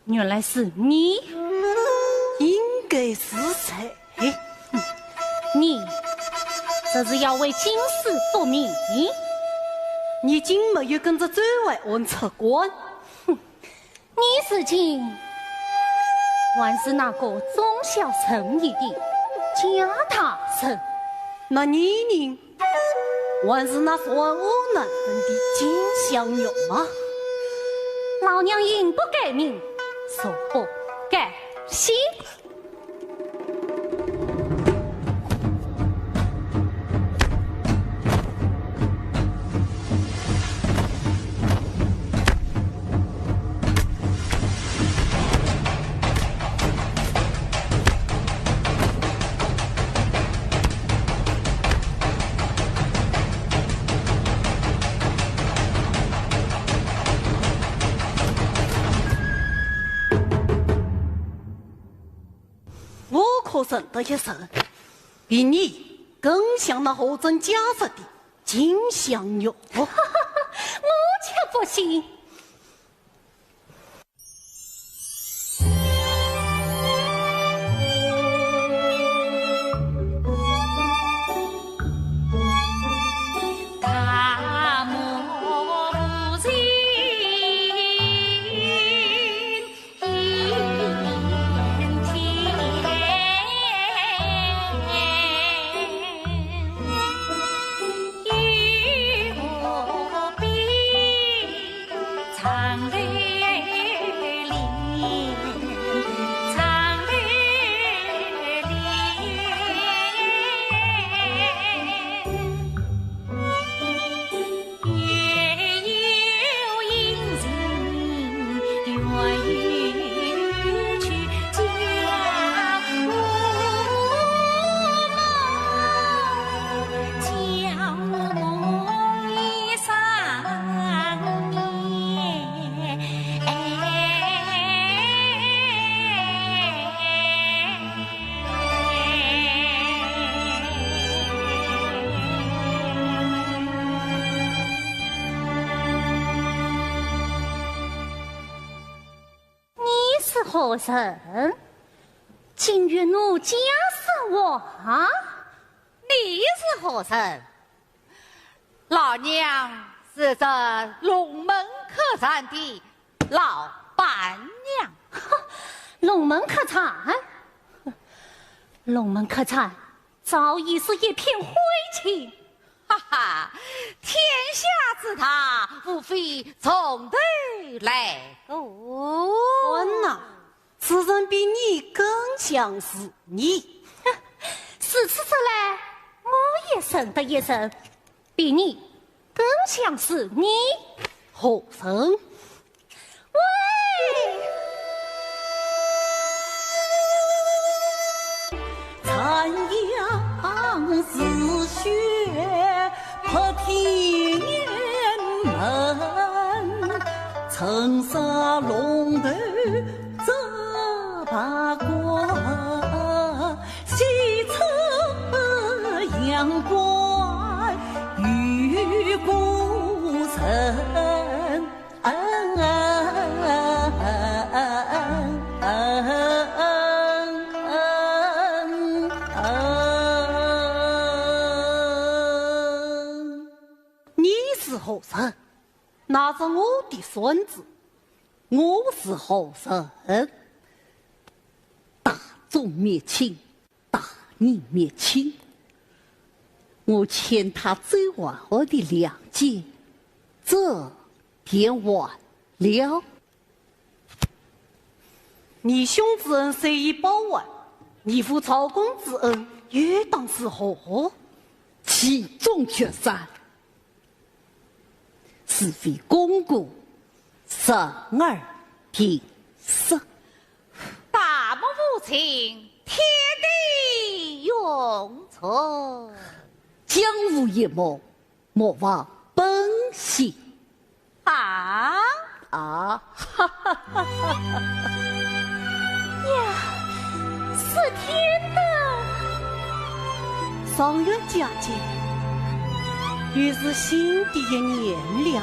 原来是你，应该是谁？你这是要为今世复命？你竟没有跟着转外问测官？你是今还是那个忠孝诚义的贾大圣？那你呢？还是那双我难分的金香玉吗？老娘应不改名，说不改姓。可认得一人，比你更像那货真价实的金香玉。我却不信。何人？竟与奴家是我啊！你是何人？老娘是这龙门客栈的老板娘。龙门客栈，龙门客栈早已是一片灰烬。哈哈，天下之大，无非从头来过。官呐，此人比你更像是你。是此之来，我也认得一人，比你更像是你。何人？喂！残阳似血破天门，曾杀龙头这八卦，西侧阳关与孤城。你是何人？那是我的孙子。我是何人？大众灭亲，大义灭亲。我欠他最晚我的2件，这便完了。你兄之恩虽已报完，你父曹公之恩又当是何？其中决战，是非功过，生而平生。大母无情，天地永存。江湖一梦，莫忘本性。啊！哈哈哈哈哈！呀，是天的！上元佳节，于是新的一年了。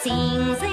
心随